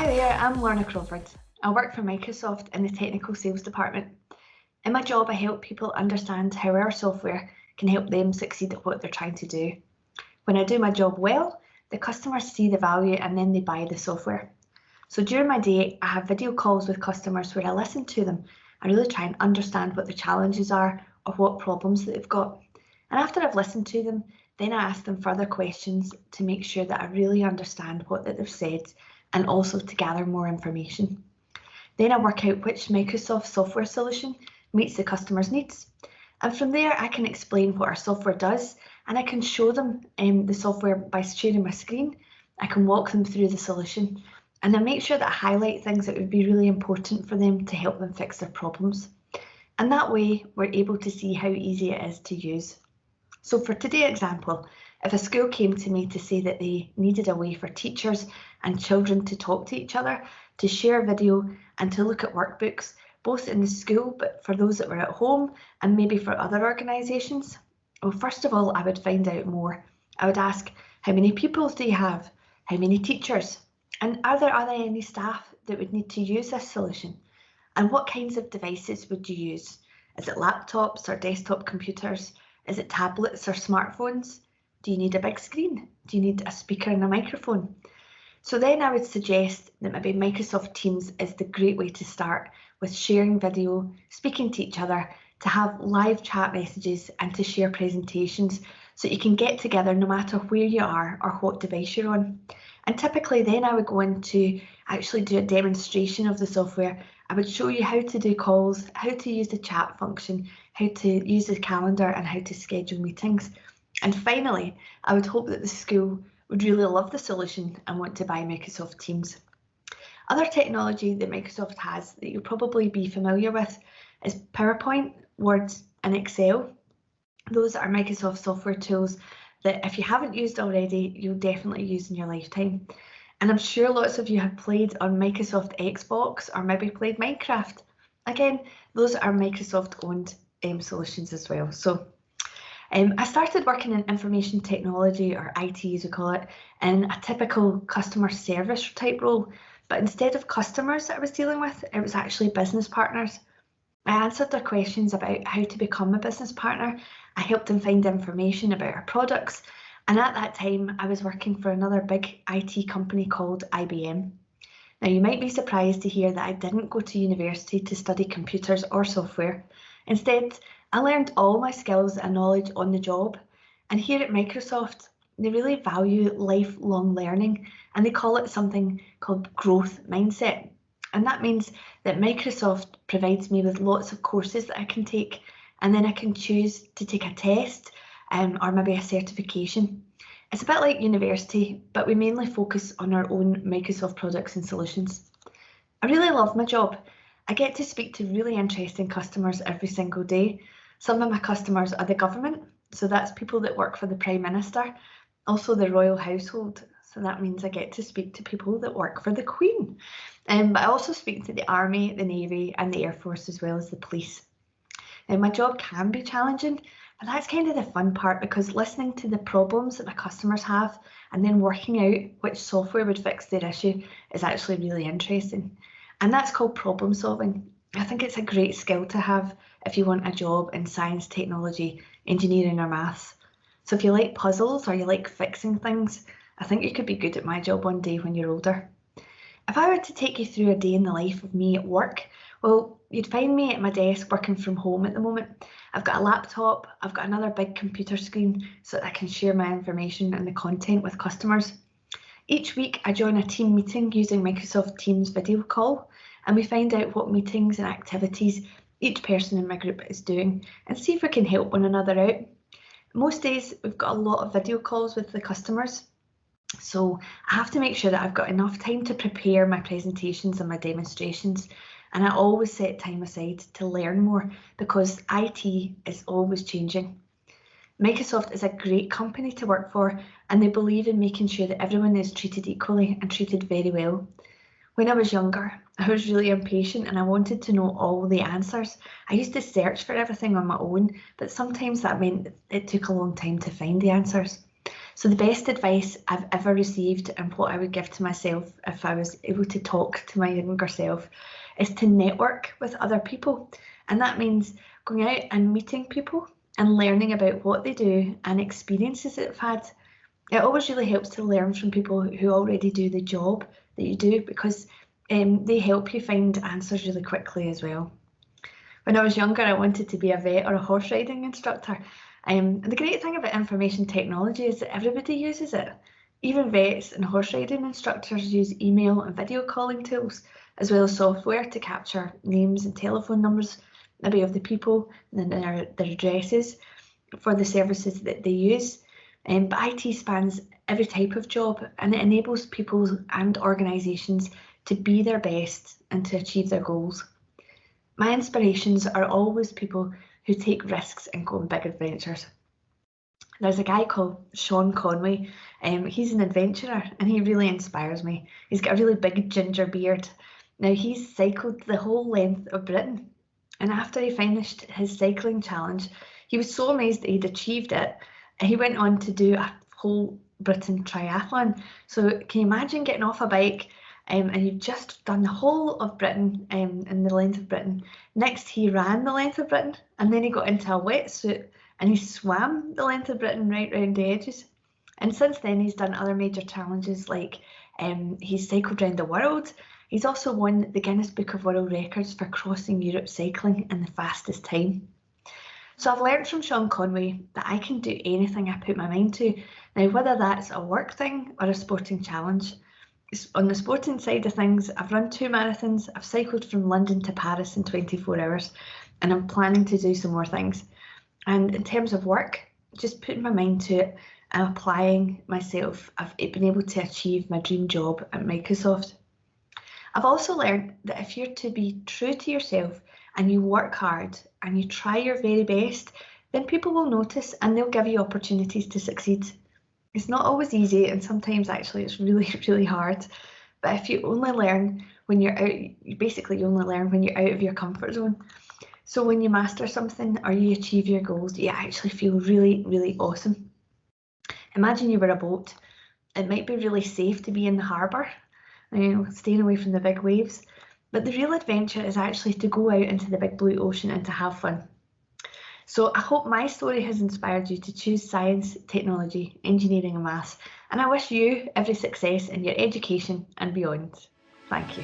Hi there, I'm Lorna Crawford. I work for Microsoft in the technical sales department. In my job, I help people understand how our software can help them succeed at what they're trying to do. When I do my job well, the customers see the value and then they buy the software. So during my day, I have video calls with customers where I listen to them and really try and understand what the challenges are or what problems that they've got. And after I've listened to them, then I ask them further questions to make sure that I really understand what that they've said and also to gather more information. Then I work out which Microsoft software solution meets the customer's needs. And from there, I can explain what our software does and I can show them the software by sharing my screen. I can walk them through the solution and I make sure that I highlight things that would be really important for them to help them fix their problems. And that way, we're able to see how easy it is to use. So for today's example, if a school came to me to say that they needed a way for teachers and children to talk to each other, to share video and to look at workbooks, both in the school but for those that were at home and maybe for other organisations, well, first of all, I would find out more. I would ask, how many pupils do you have? How many teachers? And are there any staff that would need to use this solution? And what kinds of devices would you use? Is it laptops or desktop computers? Is it tablets or smartphones? Do you need a big screen? Do you need a speaker and a microphone? So then I would suggest that maybe Microsoft Teams is the great way to start with sharing video, speaking to each other, to have live chat messages and to share presentations so you can get together no matter where you are or what device you're on. And typically then I would go in to actually do a demonstration of the software. I would show you how to do calls, how to use the chat function, how to use the calendar and how to schedule meetings. And finally, I would hope that the school would really love the solution and want to buy Microsoft Teams. Other technology that Microsoft has that you'll probably be familiar with is PowerPoint, Word and Excel. Those are Microsoft software tools that if you haven't used already, you'll definitely use in your lifetime. And I'm sure lots of you have played on Microsoft Xbox or maybe played Minecraft. Again, those are Microsoft owned solutions as well. So I started working in information technology, or IT as we call it, in a typical customer service type role. But instead of customers that I was dealing with, it was actually business partners. I answered their questions about how to become a business partner. I helped them find information about our products. And at that time, I was working for another big IT company called IBM. Now, you might be surprised to hear that I didn't go to university to study computers or software. Instead, I learned all my skills and knowledge on the job. And here at Microsoft, they really value lifelong learning and they call it something called growth mindset. And that means that Microsoft provides me with lots of courses that I can take, and then I can choose to take a test or maybe a certification. It's a bit like university, but we mainly focus on our own Microsoft products and solutions. I really love my job. I get to speak to really interesting customers every single day. Some of my customers are the government, so that's people that work for the Prime Minister, also the royal household. So that means I get to speak to people that work for the Queen. But I also speak to the Army, the Navy and the Air Force as well as the police. Now, my job can be challenging, but that's kind of the fun part because listening to the problems that my customers have and then working out which software would fix their issue is actually really interesting. And that's called problem solving. I think it's a great skill to have if you want a job in science, technology, engineering or maths. So if you like puzzles or you like fixing things, I think you could be good at my job one day when you're older. If I were to take you through a day in the life of me at work, well, you'd find me at my desk working from home at the moment. I've got a laptop, I've got another big computer screen so that I can share my information and the content with customers. Each week I join a team meeting using Microsoft Teams video call and we find out what meetings and activities each person in my group is doing and see if we can help one another out. Most days we've got a lot of video calls with the customers. So I have to make sure that I've got enough time to prepare my presentations and my demonstrations. And I always set time aside to learn more because IT is always changing. Microsoft is a great company to work for and they believe in making sure that everyone is treated equally and treated very well. When I was younger, I was really impatient and I wanted to know all the answers. I used to search for everything on my own, but sometimes that meant it took a long time to find the answers. So the best advice I've ever received and what I would give to myself if I was able to talk to my younger self is to network with other people. And that means going out and meeting people and learning about what they do and experiences that they've had. It always really helps to learn from people who already do the job that you do, because they help you find answers really quickly as well. When I was younger, I wanted to be a vet or a horse riding instructor. The great thing about information technology is that everybody uses it. Even vets and horse riding instructors use email and video calling tools, as well as software to capture names and telephone numbers, maybe of the people and their addresses for the services that they use. But IT spans every type of job, and it enables people and organisations to be their best and to achieve their goals. My inspirations are always people who take risks and go on big adventures. There's a guy called Conway. He's an adventurer and he really inspires me. He's got a really big ginger beard. Now, he's cycled the whole length of Britain, and after he finished his cycling challenge, he was so amazed that he'd achieved it. He went on to do a whole Britain triathlon. So can you imagine getting off a bike and you've just done the whole of Britain in the length of Britain. Next, he ran the length of Britain, and then he got into a wetsuit and he swam the length of Britain right round the edges. And since then, he's done other major challenges, like he's cycled around the world. He's also won the Guinness Book of World Records for crossing Europe cycling in the fastest time. So I've learned from Conway that I can do anything I put my mind to. Now, whether that's a work thing or a sporting challenge. On the sporting side of things, I've run 2 marathons, I've cycled from London to Paris in 24 hours, and I'm planning to do some more things. And in terms of work, just putting my mind to it and applying myself, I've been able to achieve my dream job at Microsoft. I've also learned that if you're to be true to yourself and you work hard and you try your very best, then people will notice and they'll give you opportunities to succeed. It's not always easy, and sometimes actually it's really, really hard. But if you only learn when you're out, you only learn when you're out of your comfort zone. So when you master something or you achieve your goals, you actually feel really, really awesome. Imagine you were a boat. It might be really safe to be in the harbour, staying away from the big waves. But the real adventure is actually to go out into the big blue ocean and to have fun. So I hope my story has inspired you to choose science, technology, engineering and maths, and I wish you every success in your education and beyond. Thank you.